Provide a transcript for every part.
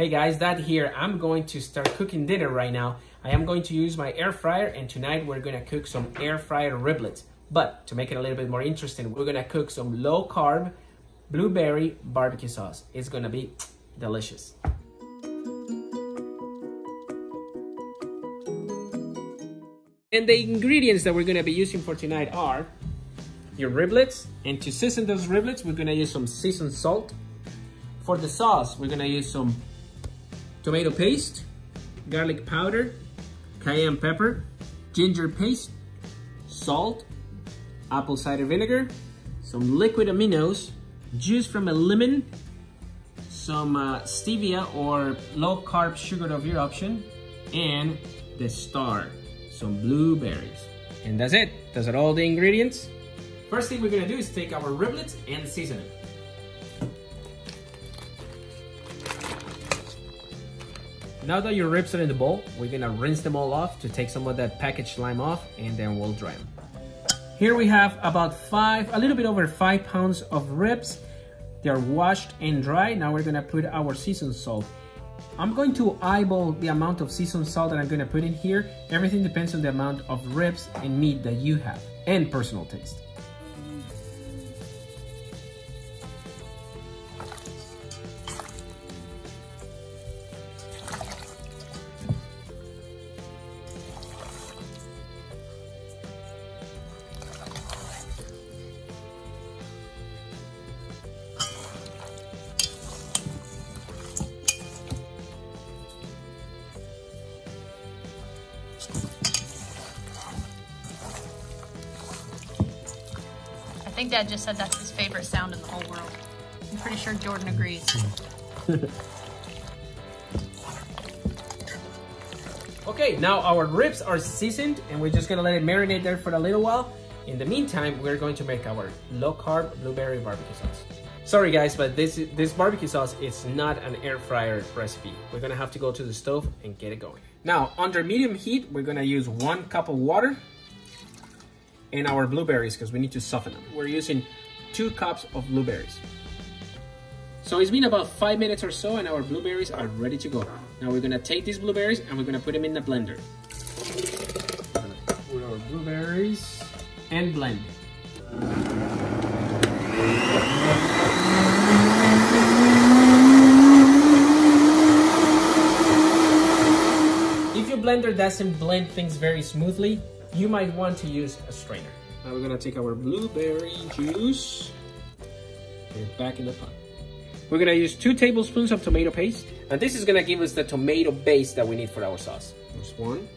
Hey guys, Dad here. I'm going to start cooking dinner right now. I am going to use my air fryer, and tonight we're gonna cook some air fryer riblets. But to make it a little bit more interesting, we're gonna cook some low carb blueberry barbecue sauce. It's gonna be delicious. And the ingredients that we're gonna be using for tonight are your riblets, and to season those riblets, we're gonna use some seasoned salt. For the sauce, we're gonna use some tomato paste, garlic powder, cayenne pepper, ginger paste, salt, apple cider vinegar, some liquid aminos, juice from a lemon, some stevia or low carb sugar of your option, and the star, some blueberries. And that's it. Those are all the ingredients. First thing we're gonna do is take our riblets and season them. Now that your ribs are in the bowl, we're gonna rinse them all off to take some of that packaged slime off, and then we'll dry them. Here we have about a little bit over 5 pounds of ribs. They're washed and dry. Now we're gonna put our seasoned salt. I'm going to eyeball the amount of seasoned salt that I'm gonna put in here. Everything depends on the amount of ribs and meat that you have, and personal taste. I think Dad just said that's his favorite sound in the whole world. I'm pretty sure Jordan agrees. Okay, now our ribs are seasoned, and we're just gonna let it marinate there for a little while. In the meantime, we're going to make our low carb blueberry barbecue sauce. Sorry guys, but this barbecue sauce is not an air fryer recipe. We're gonna have to go to the stove and get it going. Now, under medium heat, we're gonna use 1 cup of water and our blueberries, because we need to soften them. We're using 2 cups of blueberries. So it's been about 5 minutes or so, and our blueberries are ready to go. Now we're gonna take these blueberries and we're gonna put them in the blender. We're gonna put our blueberries and blend. If your blender doesn't blend things very smoothly, you might want to use a strainer. Now we're gonna take our blueberry juice and back in the pot. We're gonna use 2 tablespoons of tomato paste, and this is gonna give us the tomato base that we need for our sauce. There's 1.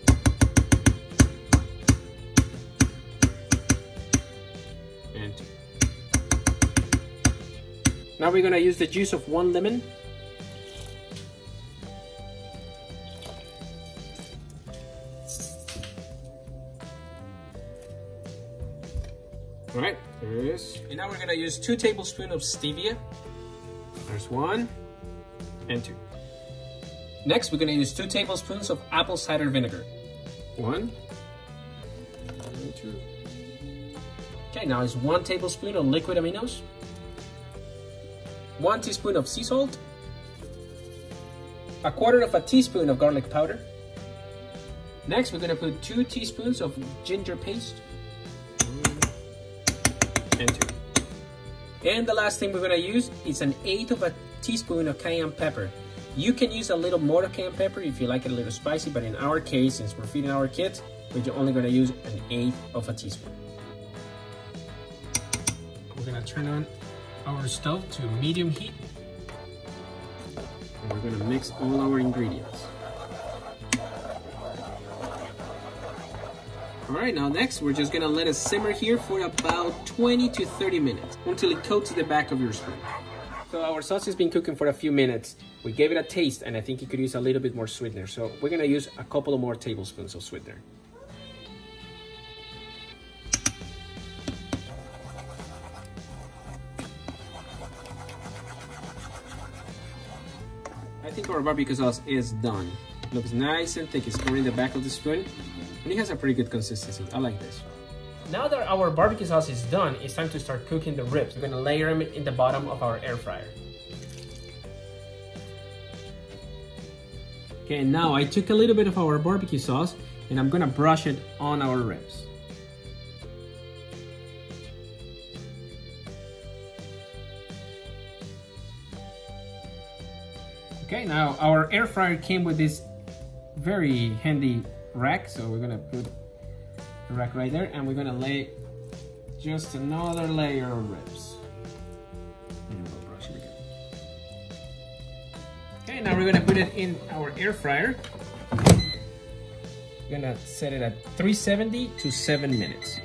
And 2. Now we're gonna use the juice of 1 lemon. All right, there it is. And now we're gonna use 2 tablespoons of stevia. There's 1 and 2. Next, we're gonna use 2 tablespoons of apple cider vinegar. 1 and 2. Okay, now it's 1 tablespoon of liquid aminos, 1 teaspoon of sea salt, 1/4 teaspoon of garlic powder. Next, we're gonna put 2 teaspoons of ginger paste. And 2. And the last thing we're gonna use is 1/8 teaspoon of cayenne pepper. You can use a little more of cayenne pepper if you like it a little spicy, but in our case, since we're feeding our kids, we're only gonna use 1/8 teaspoon. We're gonna turn on our stove to medium heat, and we're gonna mix all our ingredients. All right, now next, we're just gonna let it simmer here for about 20 to 30 minutes until it coats the back of your spoon. So our sauce has been cooking for a few minutes. We gave it a taste, and I think it could use a little bit more sweetener. So we're gonna use a couple of more tablespoons of sweetener. I think our barbecue sauce is done. Looks nice and thick. It's going in the back of the spoon. And it has a pretty good consistency. I like this. Now that our barbecue sauce is done, it's time to start cooking the ribs. We're gonna layer them in the bottom of our air fryer. Okay, and now I took a little bit of our barbecue sauce and I'm gonna brush it on our ribs. Okay, now our air fryer came with this very handy rack, so we're gonna put the rack right there and we're gonna lay just another layer of ribs. And we'll brush it again. Okay, now we're gonna put it in our air fryer. We're gonna set it at 370 to 7 minutes.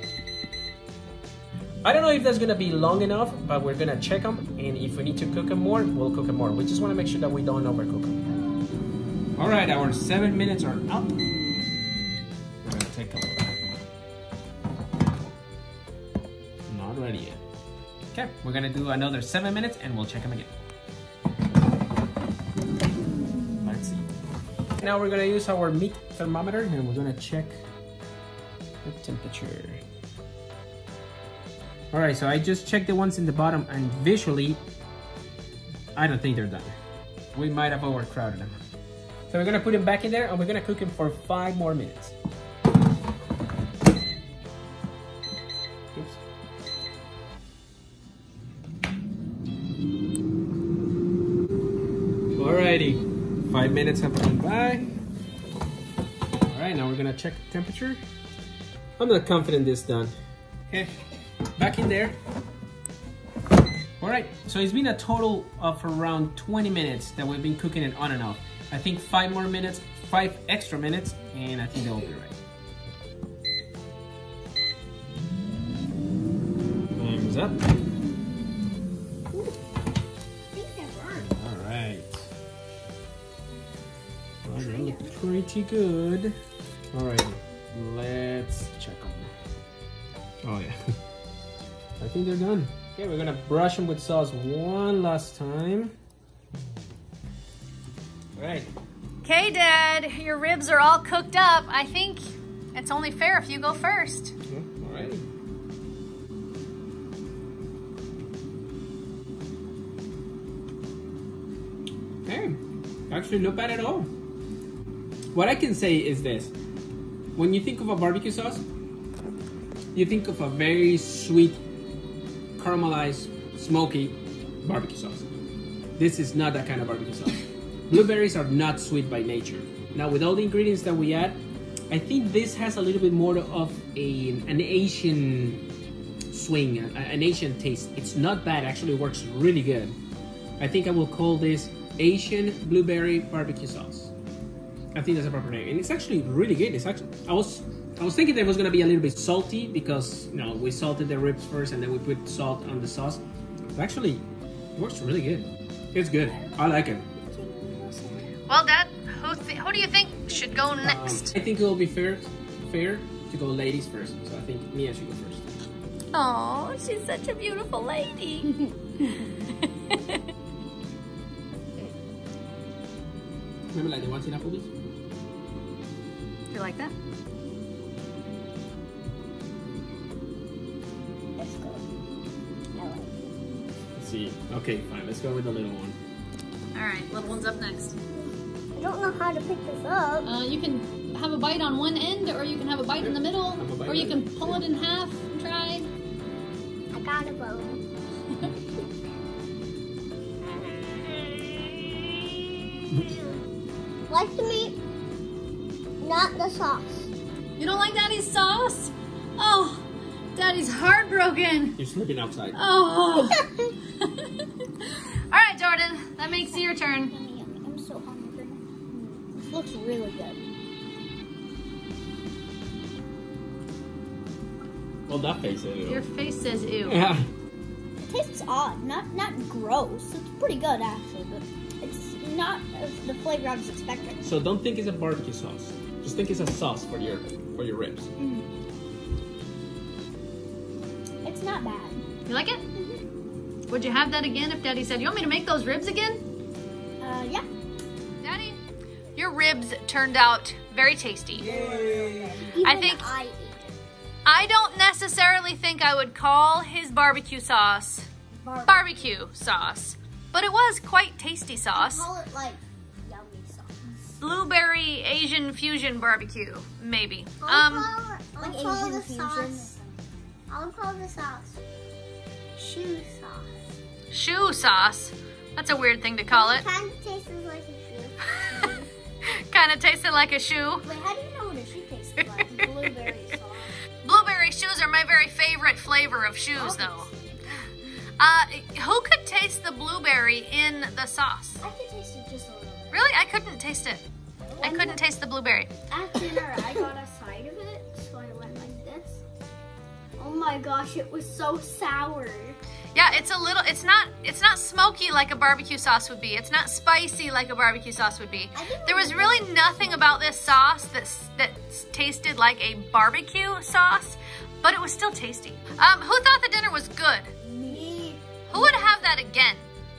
I don't know if that's gonna be long enough, but we're gonna check them, and if we need to cook them more, we'll cook them more. We just wanna make sure that we don't overcook them. All right, our 7 minutes are up. We're gonna take a look. Not ready yet. Okay, we're gonna do another 7 minutes and we'll check them again. Let's see. Now we're gonna use our meat thermometer and we're gonna check the temperature. All right, so I just checked the ones in the bottom and visually, I don't think they're done. We might have overcrowded them. So we're gonna put them back in there and we're gonna cook them for 5 more minutes. Oops. Alrighty, 5 minutes have gone by. All right, now we're gonna check the temperature. I'm not confident this is done. Okay. Back in there. All right, so it's been a total of around 20 minutes that we've been cooking it on and off. I think 5 more minutes, 5 extra minutes, and I think that will be right. Time's up. All right. Well, they look pretty good. All right, let's check them. Oh yeah. I think they're done. Okay, we're gonna brush them with sauce one last time. All right. Okay, Dad, your ribs are all cooked up. I think it's only fair if you go first. Yeah, all right. Okay, actually not bad at all. What I can say is this. When you think of a barbecue sauce, you think of a very sweet, caramelized, smoky barbecue sauce. This is not that kind of barbecue sauce. Blueberries are not sweet by nature. Now with all the ingredients that we add, I think this has a little bit more of an Asian swing, an Asian taste. It's not bad, actually works really good. I think I will call this Asian blueberry barbecue sauce. I think that's a proper name. And it's actually really good. It's actually, I was thinking that it was gonna be a little bit salty because, you know, we salted the ribs first and then we put salt on the sauce. But actually, it works really good. It's good. I like it. Well, Dad, who do you think should go next? I think it will be fair to go ladies first. So I think Mia should go first. Oh, she's such a beautiful lady. Remember like the ones in Applebee's? You like that? Let's see. Okay, fine. Let's go with the little one. All right, little one's up next. I don't know how to pick this up. You can have a bite on one end, or you can have a bite in the middle, or you can pull it in half and try. I got a bow. Like the meat, not the sauce. You don't like Daddy's sauce? Oh, Daddy's heartbroken. You're sleeping outside. Oh. All right, Jordan, that makes it your turn. Yummy, yummy. I'm so hungry. This looks really good. Well, that face is Your face says ew. Yeah. It tastes odd, not gross. It's pretty good actually, but it's not the flavor I was expecting. So don't think it's a barbecue sauce. Just think it's a sauce for your ribs. Mm. It's not bad. You like it? Mm-hmm. Would you have that again if Daddy said, you want me to make those ribs again? Yeah. Daddy, your ribs turned out very tasty. Yay. I think I ate it. I don't necessarily think I would call his barbecue sauce barbecue sauce, but it was quite tasty sauce. Call it like yummy sauce. Blueberry Asian fusion barbecue, maybe. Like Asian fusion. I'll call the sauce shoe sauce. Shoe sauce. That's a weird thing to call it. Kind of tastes like a shoe. Kind of tasted like a shoe. Wait, how do you know what a shoe tastes like? Blueberry sauce. Blueberry shoes are my very favorite flavor of shoes, though. Who could taste the blueberry in the sauce? I could taste it just a little bit. Really? I couldn't taste it. I couldn't taste the blueberry. At dinner, I got a side of it, so I went like this. Oh my gosh, it was so sour. Yeah, it's not smoky like a barbecue sauce would be. It's not spicy like a barbecue sauce would be. There was really nothing about this sauce that tasted like a barbecue sauce, but it was still tasty. Who thought the dinner was good? Me. Who would have that again?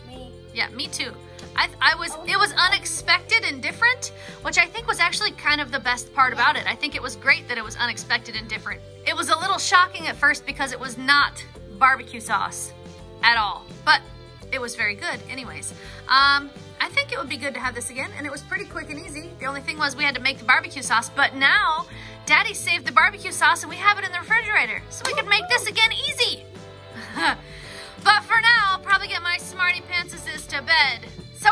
Me. Yeah, me too. It was unexpected and different, which I think was actually kind of the best part about it. I think it was great that it was unexpected and different. It was a little shocking at first because it was not barbecue sauce at all, but it was very good anyways. I think it would be good to have this again, and it was pretty quick and easy. The only thing was we had to make the barbecue sauce, but now Daddy saved the barbecue sauce and we have it in the refrigerator, so we could make this again easy. But for now, I'll probably get my Smartypants to bed. So,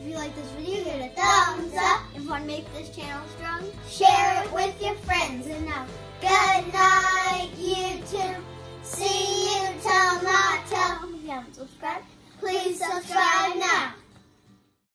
If you like this video, give it a thumbs up. If you want to make this channel strong, share it with your friends. And now, good night, YouTube. See you tomorrow. If you haven't subscribed, please subscribe now.